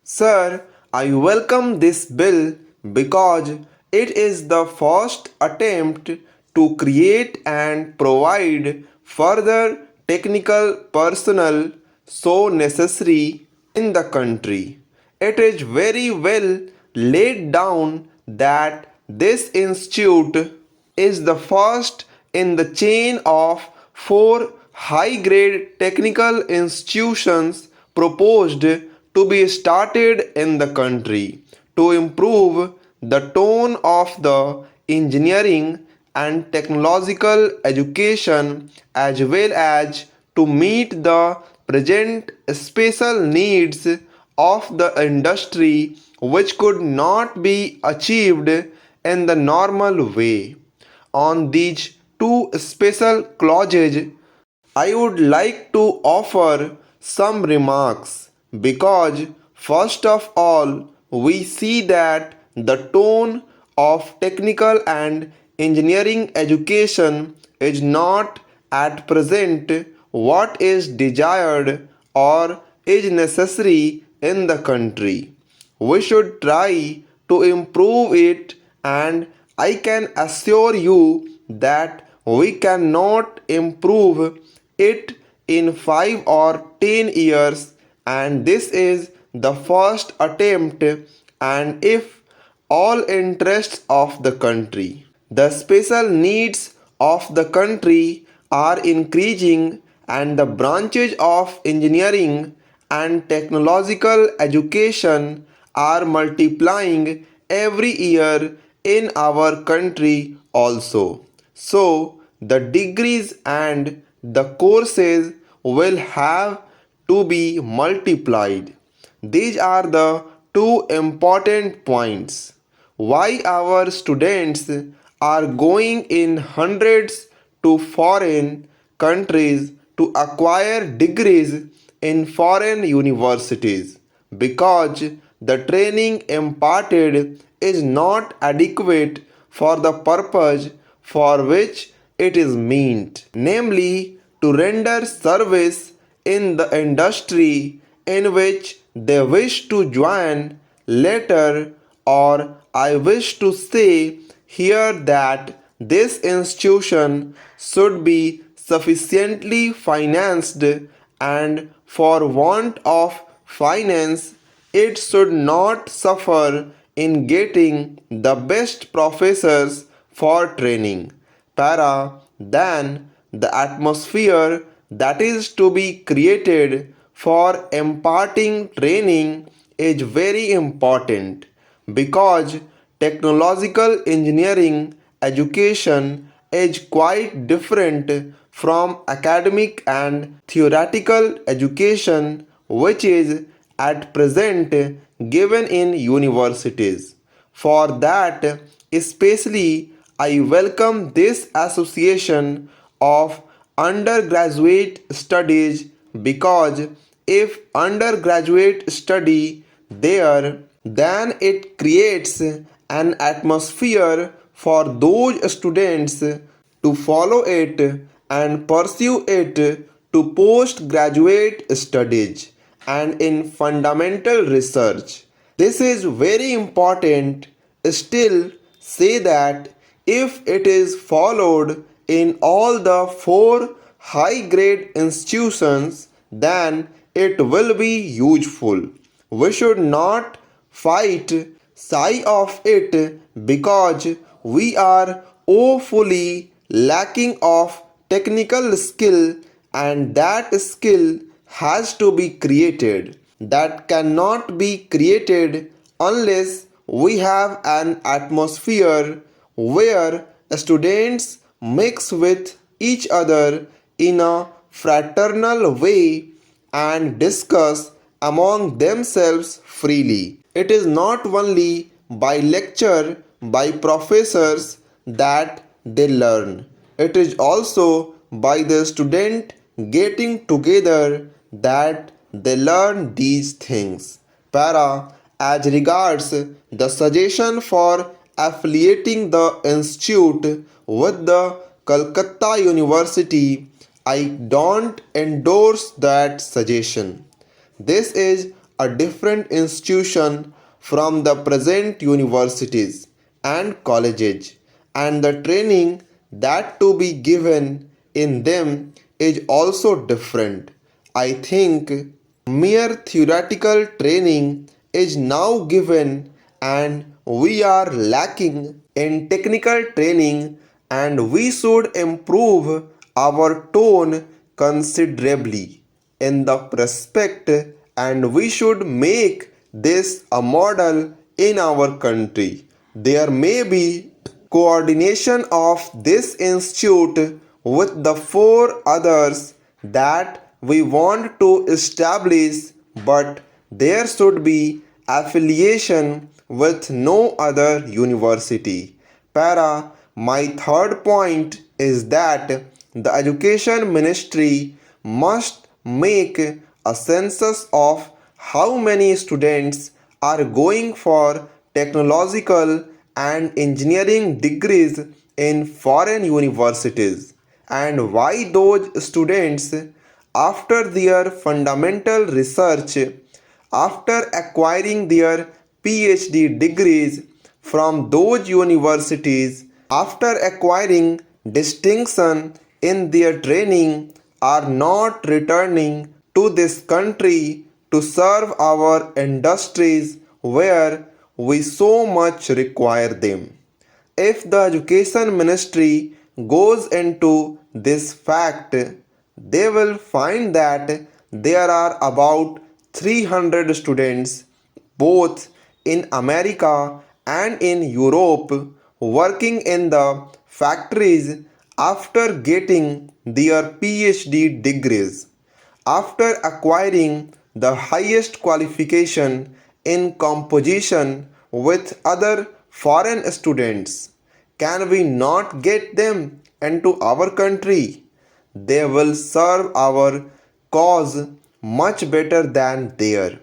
Sir, I welcome this bill because it is the first attempt to create and provide further technical personnel so necessary in the country. It is very well laid down that this institute is the first in the chain of four high-grade technical institutions proposed to be started in the country to improve the tone of the engineering and technological education as well as to meet the present special needs of the industry which could not be achieved in the normal way. On these two special clauses, I would like to offer some remarks because, first of all, we see that the tone of technical and engineering education is not at present what is desired or is necessary in the country. We should try to improve it, and I can assure you that we cannot improve it in 5 or 10 years, and this is the first attempt, and if all interests of the country. The special needs of the country are increasing, and the branches of engineering and technological education are multiplying every year in our country also. So, the degrees and the courses will have to be multiplied. These are the two important points. Why our students are going in hundreds to foreign countries to acquire degrees in foreign universities? Because the training imparted is not adequate for the purpose for which it is meant, namely to render service in the industry in which they wish to join later, or I wish to say here that this institution should be sufficiently financed, and for want of finance it should not suffer in getting the best professors for training. Para, then the atmosphere that is to be created for imparting training is very important because technological engineering education is quite different from academic and theoretical education which is at present given in universities. For that, especially, I welcome this association of undergraduate studies because if undergraduate study there, then it creates an atmosphere for those students to follow it and pursue it to postgraduate studies and in fundamental research. This is very important. Still, say that if it is followed in all the four high grade institutions, then it will be useful. We should not fight shy of it because we are woefully lacking of technical skill, and that skill has to be created. That cannot be created unless we have an atmosphere where students mix with each other in a fraternal way and discuss among themselves freely. It is not only by lecture by professors that they learn. It is also by the student getting together that they learn these things. Para, as regards the suggestion for affiliating the institute with the Calcutta University, I don't endorse that suggestion. This is a different institution from the present universities and colleges, and the training that to be given in them is also different. I think mere theoretical training is now given, and we are lacking in technical training, and we should improve our tone considerably in the prospect, and we should make this a model in our country. There may be coordination of this institute with the four others that we want to establish, but there should be affiliation with no other university. My third point is that the education ministry must make a census of how many students are going for technological and engineering degrees in foreign universities, and why those students, after their fundamental research, after acquiring their PhD degrees from those universities, after acquiring distinction in their training, are not returning to this country to serve our industries where we so much require them. If the education ministry goes into this fact, they will find that there are about 300 students both in America and in Europe working in the factories after getting their PhD degrees, after acquiring the highest qualification in composition with other foreign students. Can we not get them into our country? They will serve our cause much better than their.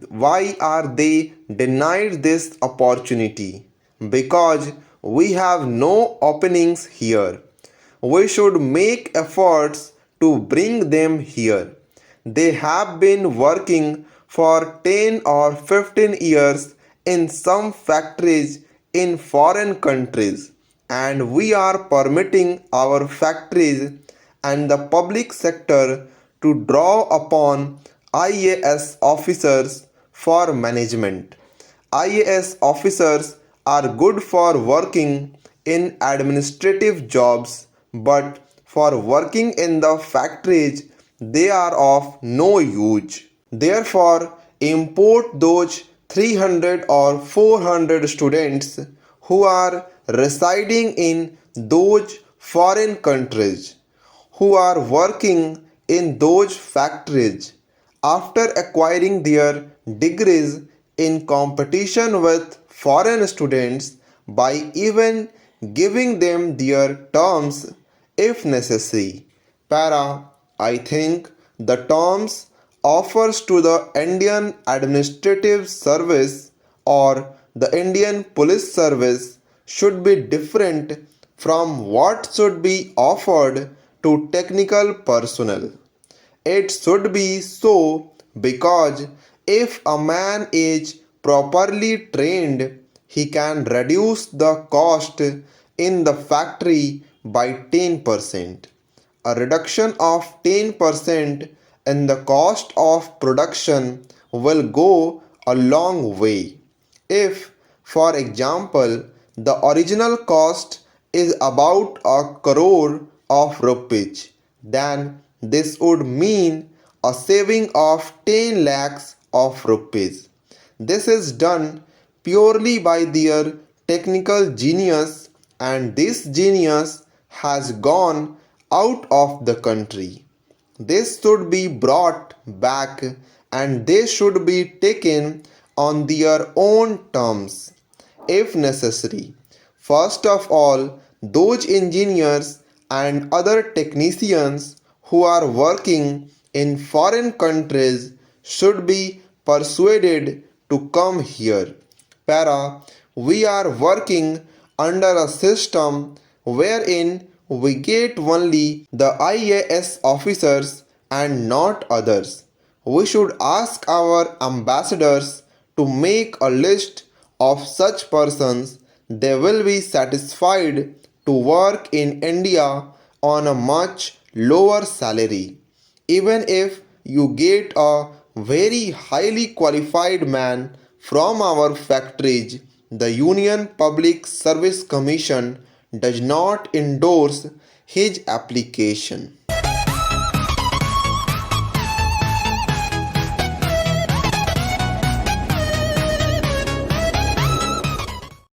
Why are they denied this opportunity? Because we have no openings here. We should make efforts to bring them here. They have been working for 10 or 15 years in some factories in foreign countries, and we are permitting our factories and the public sector to draw upon IAS officers for management. IAS officers are good for working in administrative jobs, but for working in the factories, they are of no use. Therefore, import those 300 or 400 students who are residing in those foreign countries, who are working in those factories after acquiring their degrees in competition with foreign students, by even giving them their terms if necessary. I think the terms offers to the Indian Administrative Service or the Indian Police Service should be different from what should be offered to technical personnel. It should be so because if a man is properly trained, he can reduce the cost in the factory by 10%. A reduction of 10% in the cost of production will go a long way. If, for example, the original cost is about a crore of rupees, then this would mean a saving of 10 lakhs of rupees. This is done purely by their technical genius, and this genius has gone out of the country. This should be brought back, and they should be taken on their own terms if necessary. First of all, those engineers and other technicians who are working in foreign countries should be persuaded to come here. We are working under a system wherein we get only the IAS officers and not others. We should ask our ambassadors to make a list of such persons. They will be satisfied to work in India on a much lower salary. Even if you get a very highly qualified man from our factories, the Union Public Service Commission does not endorse his application.